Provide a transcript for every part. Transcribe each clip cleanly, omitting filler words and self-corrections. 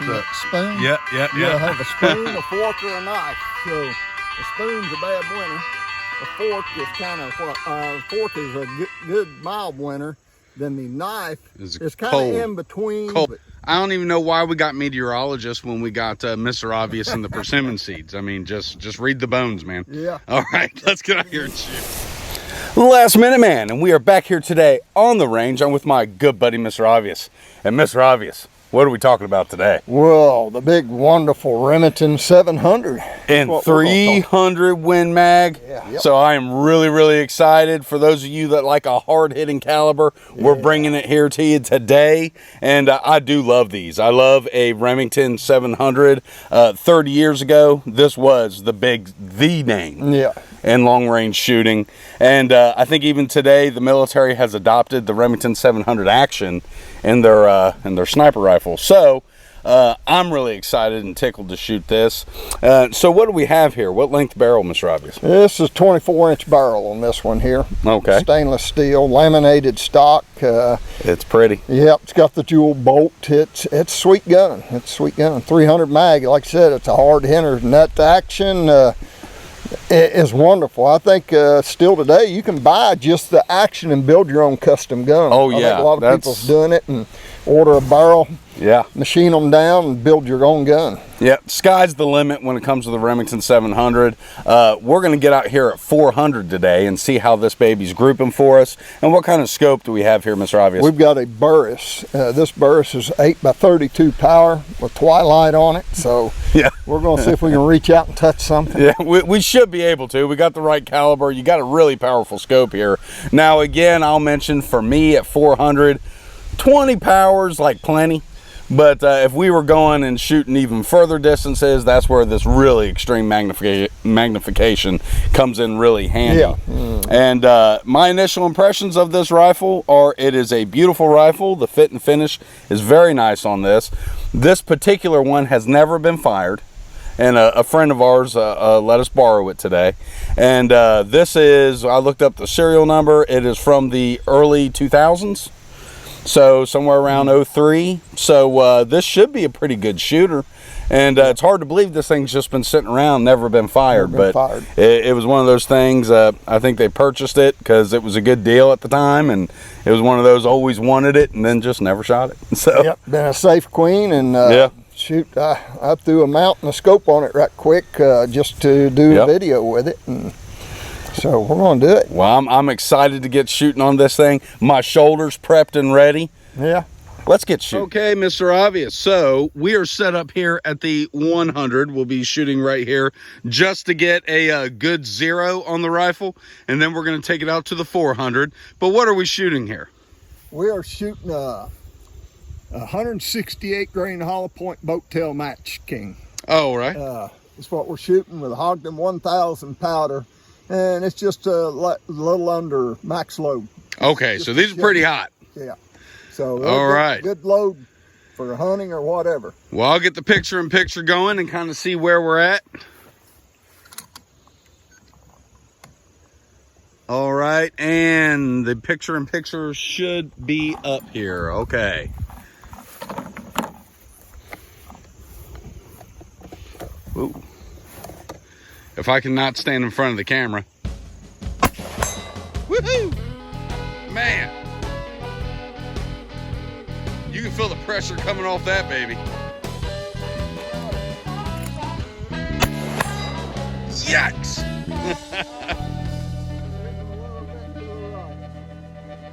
the spoon. Yeah. You have a spoon, a fork, or a knife. So the spoon's a bad winner. The fork is kind of fork is a good mild winner. Then the knife is kind of in between. Cold. I don't even know why we got meteorologists when we got Mr. Obvious and the persimmon seeds. I mean, just read the bones, man. Yeah. All right, let's get out here and shoot. Last Minute Man, and we are back here today on the range. I'm with my good buddy, Mr. Obvious. And Mr. Obvious, what are we talking about today? Well, the big, wonderful Remington 700. And 300 Win Mag. Yeah. Yep. So I am really, really excited. For those of you that like a hard-hitting caliber, we're bringing it here to you today. And I do love these. I love a Remington 700. 30 years ago, this was the name in long-range shooting. And I think even today, the military has adopted the Remington 700 action in their sniper rifle. So I'm really excited and tickled to shoot this. So what do we have here? What length barrel, Mr. Obvious? This is 24-inch barrel on this one here. Okay. Stainless steel, laminated stock. It's pretty. Yep, it's got the jewel bolt. It's sweet gunning. It's sweet gunning. 300 mag. Like I said, it's a hard hitter. Net action is wonderful. I think still today you can buy just the action and build your own custom gun. Oh yeah, I think a lot of people's doing it and order a barrel. Yeah. Machine them down and build your own gun. Yeah, sky's the limit when it comes to the Remington 700. We're going to get out here at 400 today and see how this baby's grouping for us. And what kind of scope do we have here, Mr. Obvious? We've got a Burris. This Burris is 8x32 power with twilight on it. So yeah, we're going to see if we can reach out and touch something. Yeah, we should be able to. We got the right caliber. You got a really powerful scope here. Now, again, I'll mention for me at 400, 20 power's like plenty. But if we were going and shooting even further distances, that's where this really extreme magnification comes in really handy. Yeah. And my initial impressions of this rifle are it is a beautiful rifle. The fit and finish is very nice on this. This particular one has never been fired. And a friend of ours let us borrow it today. And this is, I looked up the serial number. It is from the early 2000s. So somewhere around 03. So this should be a pretty good shooter. And it's hard to believe this thing's just been sitting around, never been fired. It was one of those things, I think they purchased it because it was a good deal at the time. And it was one of those always wanted it and then just never shot it. So yep, been a safe queen. And shoot, I threw a mount and a scope on it right quick just to do a video with it. And so we're going to do it. Well, I'm excited to get shooting on this thing. My shoulder's prepped and ready. Yeah. Let's get shooting. Okay, Mr. Obvious. So we are set up here at the 100. We'll be shooting right here just to get a good 0 on the rifle. And then we're going to take it out to the 400. But what are we shooting here? We are shooting a 168 grain hollow point boat tail match king. Oh, right. It's what we're shooting with a Ogden 1000 powder. And it's just a little under max load. Okay, so these are pretty hot. Yeah. So all right, good load for hunting or whatever. Well, I'll get the picture-in-picture going and kind of see where we're at. All right, and the picture-in-picture should be up here. Okay. Ooh. If I cannot stand in front of the camera. Woohoo! Man. You can feel the pressure coming off that baby. Yikes!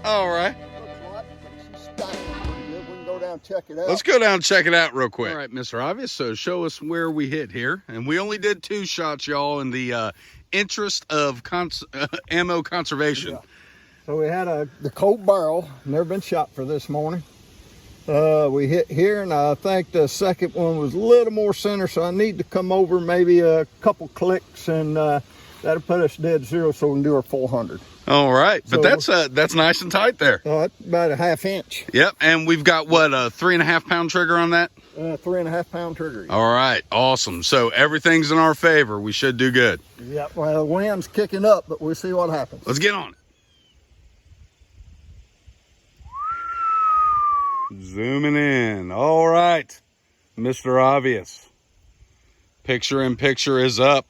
All right. Check it out. Let's go down and check it out real quick. All right, Mr. Obvious, so show us where we hit here. And we only did 2 shots, y'all, in the interest of ammo conservation. Yeah. So we had the cold barrel, never been shot for this morning. We hit here, and I think the second one was a little more center, so I need to come over maybe a couple clicks, and that'll put us dead 0 so we can do our 400. All right, but that's nice and tight there. That's about a 1/2 inch. Yep, and we've got what, a 3.5 pound trigger on that? 3.5 pound trigger. All right, awesome. So everything's in our favor. We should do good. Yep. Well, the wind's kicking up, but we'll see what happens. Let's get on it. Zooming in. All right. Mr. Obvious. Picture in picture is up.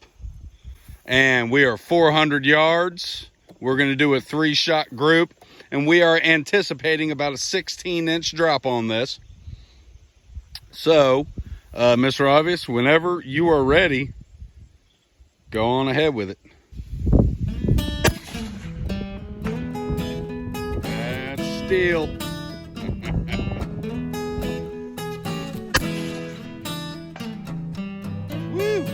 And we are 400 yards. We're going to do a 3-shot group. And we are anticipating about a 16-inch drop on this. So, Mr. Obvious, whenever you are ready, go on ahead with it. That's steel. Woo!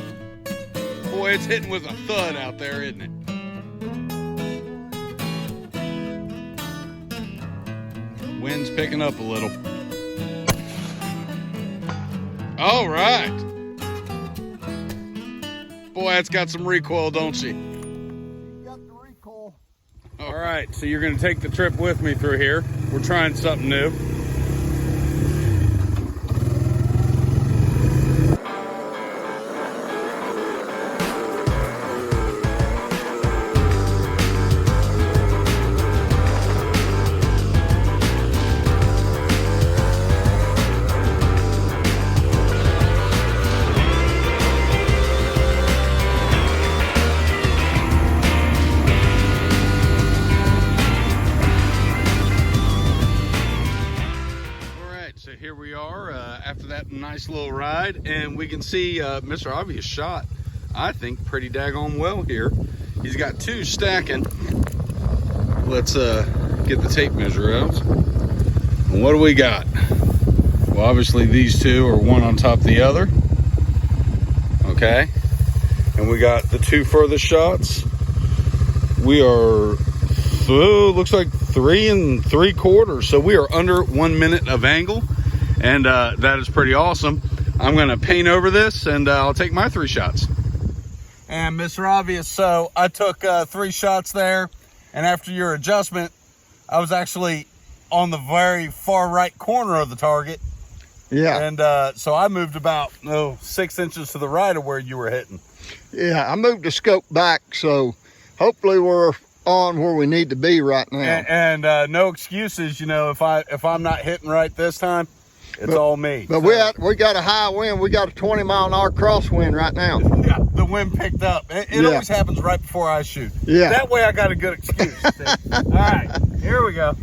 Boy, it's hitting with a thud out there, isn't it? Wind's picking up a little. All right. Boy, that's got some recoil, don't she? Got the recoil. All right, so you're going to take the trip with me through here. We're trying something new. So here we are after that nice little ride, and we can see Mr. Obvious shot, I think, pretty daggone well here. He's got 2 stacking. Let's get the tape measure out. And what do we got? Well, obviously these 2 are one on top of the other. Okay. And we got the 2 furthest shots. We are, looks like 3 3/4. So we are under 1 minute of angle. And that is pretty awesome. I'm going to paint over this, and I'll take my 3 shots. And Mr. Obvious, so I took 3 shots there, and after your adjustment, I was actually on the very far right corner of the target. Yeah. And so I moved about 6 inches to the right of where you were hitting. Yeah, I moved the scope back, so hopefully we're on where we need to be right now. And no excuses, you know, if I'm not hitting right this time, it's all me. But we got a high wind. We got a 20-mile-an-hour crosswind right now. Yeah, the wind picked up. It always happens right before I shoot. Yeah. That way I got a good excuse. All right, here we go.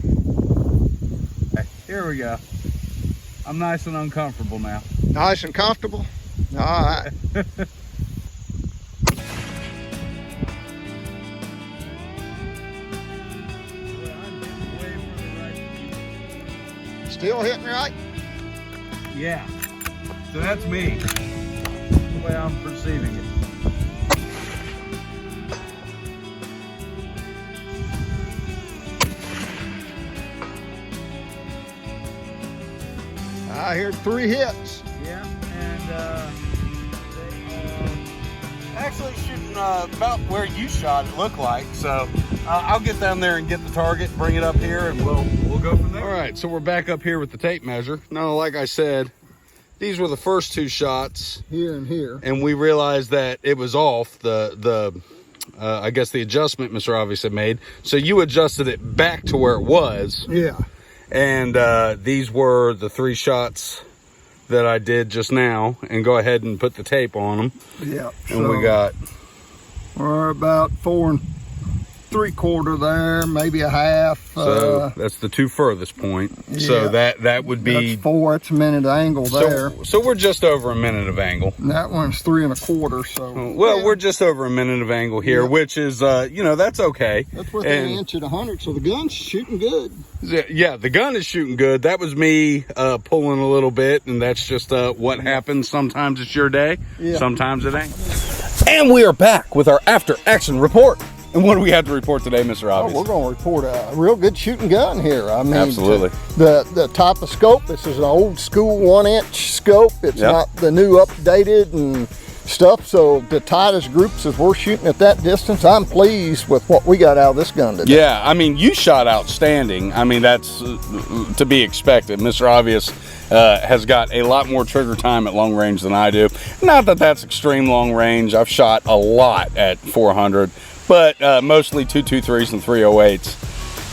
Here we go. I'm nice and uncomfortable now. Nice and comfortable? All right. Still hitting right? Yeah. So that's me. The way I'm perceiving it. I hear 3 hits. Yeah, and they are actually shooting about where you shot, it looked like. So I'll get down there and get the target, bring it up here, and we'll go from there. All right, so we're back up here with the tape measure. Now, like I said, these were the first 2 shots. Here and here. And we realized that it was off, I guess the adjustment Mr. Obvious had made. So you adjusted it back to where it was. Yeah. And these were the 3 shots that I did just now. And go ahead and put the tape on them. Yeah. And we're about 4 3/4 there, maybe a half. So that's the 2 furthest point. Yeah, so that would be... That's 4, it's a minute angle there. So we're just over a minute of angle. And that one's 3 1/4, so... Well, we're just over a minute of angle here, which is, that's okay. That's within an inch at 100, so the gun's shooting good. Yeah, the gun is shooting good. That was me pulling a little bit, and that's just what happens. Sometimes it's your day, sometimes it ain't. And we are back with our after-action report. And what do we have to report today, Mr. Obvious? Oh, we're going to report a real good shooting gun here. I mean, absolutely. The type of scope, this is an old school 1-inch scope. It's not the new updated and stuff. So the tightest groups as we're shooting at that distance, I'm pleased with what we got out of this gun today. Yeah, I mean, you shot outstanding. I mean, that's to be expected. Mr. Obvious has got a lot more trigger time at long range than I do. Not that that's extreme long range. I've shot a lot at 400. But mostly 223s and 308s.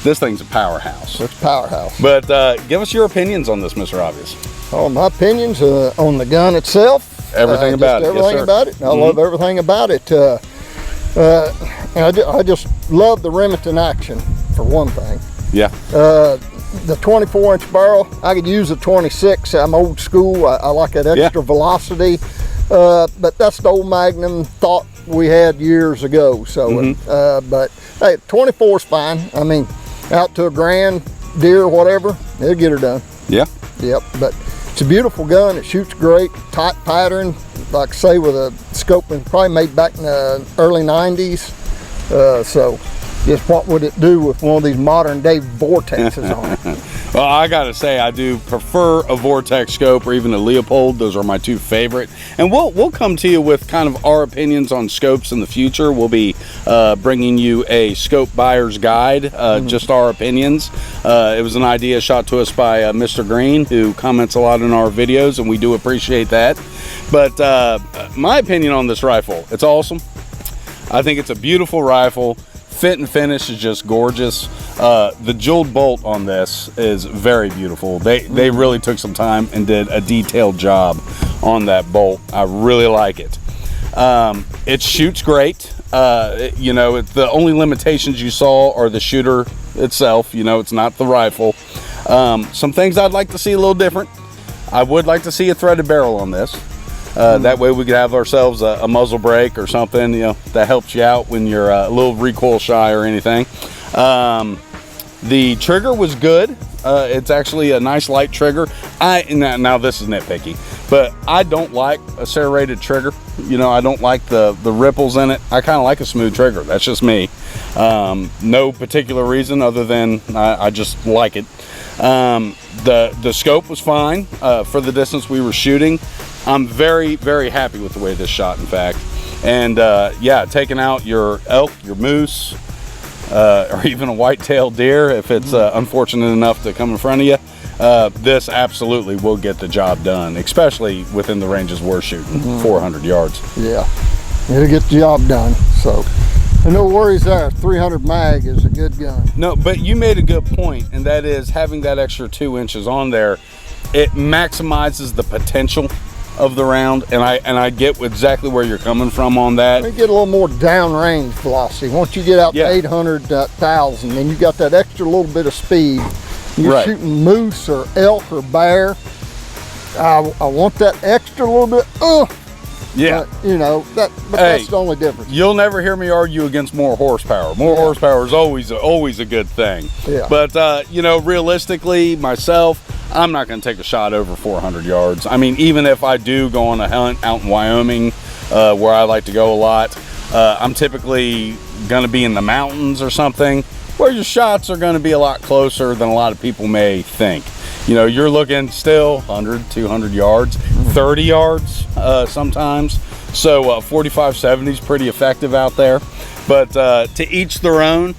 This thing's a powerhouse. It's a powerhouse. But give us your opinions on this, Mr. Obvious. All my opinions on the gun itself. Everything about it. Everything Yes, sir. about it. I love everything about it. I just love the Remington action, for one thing. Yeah. The 24-inch barrel, I could use a 26. I'm old school. I like that extra velocity. But that's the old Magnum thought we had years ago. So, but hey, 24 is fine. I mean, out to a grand deer, whatever, it'll get her done. Yeah. Yep. But it's a beautiful gun. It shoots great. Tight pattern, like I say, with a scoping, probably made back in the early 90s. So just what would it do with one of these modern day vortexes on it? Well, I gotta say, I do prefer a Vortex scope or even a Leopold. Those are my two favorite. And we'll come to you with kind of our opinions on scopes in the future. We'll be bringing you a scope buyer's guide, just our opinions. It was an idea shot to us by Mr. Green, who comments a lot in our videos, and we do appreciate that. But my opinion on this rifle, it's awesome. I think it's a beautiful rifle. Fit and finish is just gorgeous. The jeweled bolt on this is very beautiful. They really took some time and did a detailed job on that bolt. I really like it. It shoots great. You know, the only limitations you saw are the shooter itself. You know, it's not the rifle. Some things I'd like to see a little different. I would like to see a threaded barrel on this. That way we could have ourselves a muzzle brake or something, you know, that helps you out when you're a little recoil shy or anything. The trigger was good. It's actually a nice light trigger. Now this is nitpicky, but I don't like a serrated trigger. You know, I don't like the ripples in it. I kind of like a smooth trigger. That's just me. No particular reason other than I just like it. The scope was fine for the distance we were shooting. I'm very, very happy with the way this shot, in fact. And yeah, taking out your elk, your moose, or even a white-tailed deer, if it's unfortunate enough to come in front of you, this absolutely will get the job done, especially within the ranges we're shooting, 400 yards. Yeah, it'll get the job done. So, no worries there. 300 mag is a good gun. No, but you made a good point, and that is having that extra 2 inches on there, it maximizes the potential of the round, and I get exactly where you're coming from on that. You get a little more downrange velocity. Once you get out to 800,000, then you got that extra little bit of speed. You're shooting moose or elk or bear. I want that extra little bit. Yeah, but, you know that's the only difference. You'll never hear me argue against more horsepower. More horsepower is always a good thing. Yeah. But you know, realistically, myself, I'm not going to take a shot over 400 yards. I mean, even if I do go on a hunt out in Wyoming, where I like to go a lot, I'm typically going to be in the mountains or something, where your shots are going to be a lot closer than a lot of people may think. You know, you're looking still 100, 200 yards, 30 yards sometimes. So 45-70 is pretty effective out there. But to each their own.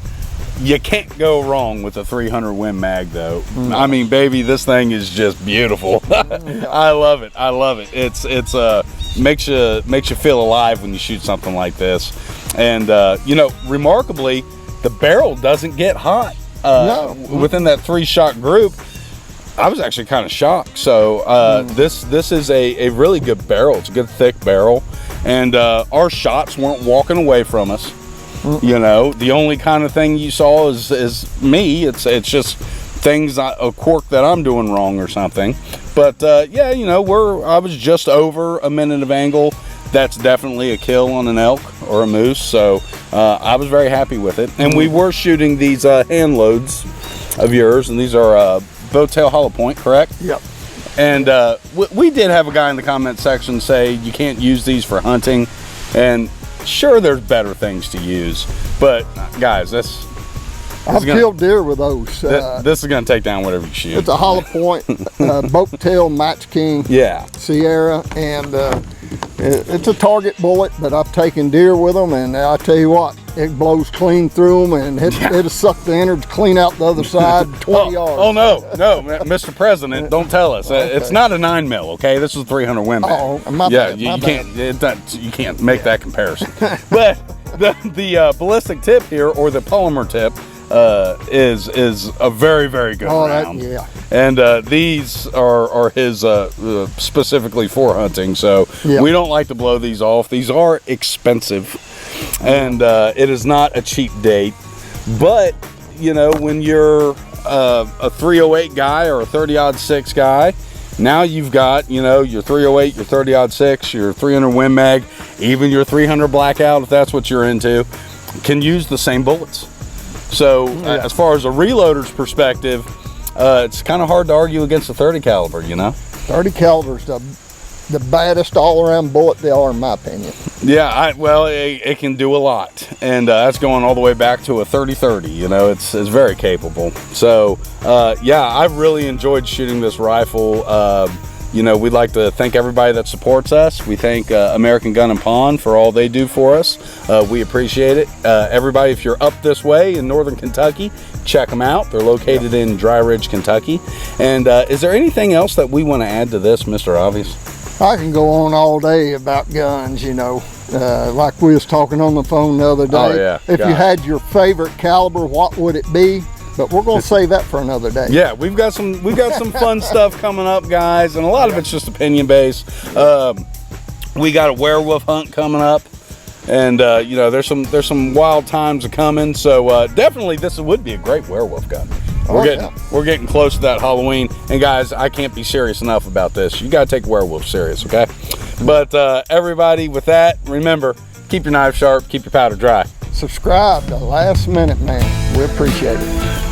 You can't go wrong with a 300 Win Mag, though. I mean, baby, this thing is just beautiful. I love it. I love it. It's makes you feel alive when you shoot something like this. And you know, remarkably, the barrel doesn't get hot. Within that 3-shot group, I was actually kind of shocked. So this is a really good barrel. It's a good thick barrel, and our shots weren't walking away from us. You know, the only kind of thing you saw is me. It's just things, a quirk that I'm doing wrong or something. But yeah, you know, I was just over a minute of angle. That's definitely a kill on an elk or a moose. So I was very happy with it. And we were shooting these hand loads of yours, and these are Bowtail Hollow Point, correct? Yep. And we did have a guy in the comment section say you can't use these for hunting, and sure, there's better things to use, but guys, I've killed deer with those. This is going to take down whatever you shoot. It's a Hollow Point, Bowtail Match King Sierra, and it's a target bullet, but I've taken deer with them, and I tell you what, it blows clean through them, and it'll suck the innards clean out the other side 20 yards. Oh no, Mr. President, don't tell us. Okay. It's not a 9mm, okay? This is 300 Win Mag. Oh, my bad. You can't make that comparison. But the ballistic tip here, or the polymer tip, is a very, very good round. Yeah. And these are his specifically for hunting, so Yeah. we don't like to blow these off. These are expensive, and it is not a cheap date. But you know, when you're a 308 guy or a 30-06 guy, now you've got, you know, your 308, your 30-06, your 300 Win Mag, even your 300 Blackout, if that's what you're into, can use the same bullets. So as far as a reloader's perspective, it's kind of hard to argue against a 30 caliber, you know? 30 caliber's the baddest all-around bullet there are, in my opinion. Yeah, well, it can do a lot, and that's going all the way back to a 30-30. You know, it's very capable. So, yeah, I've really enjoyed shooting this rifle. You know, we'd like to thank everybody that supports us. We thank American Gun and Pawn for all they do for us. We appreciate it. Everybody, if you're up this way in northern Kentucky, check them out. They're located in Dry Ridge, Kentucky. And is there anything else that we want to add to this, Mr. Obvious? I can go on all day about guns, you know. Like we was talking on the phone the other day. Oh, yeah. If you had your favorite caliber, what would it be? But we're going to save that for another day. Yeah, we've got some fun stuff coming up, guys, and a lot of it's just opinion based. We got a werewolf hunt coming up, and you know, there's some wild times coming. So definitely, this would be a great werewolf gun. We're getting close to that Halloween, and guys, I can't be serious enough about this. You got to take werewolf serious, okay? But everybody, with that, remember, keep your knife sharp, keep your powder dry. Subscribe to Last Minute Man. We appreciate it.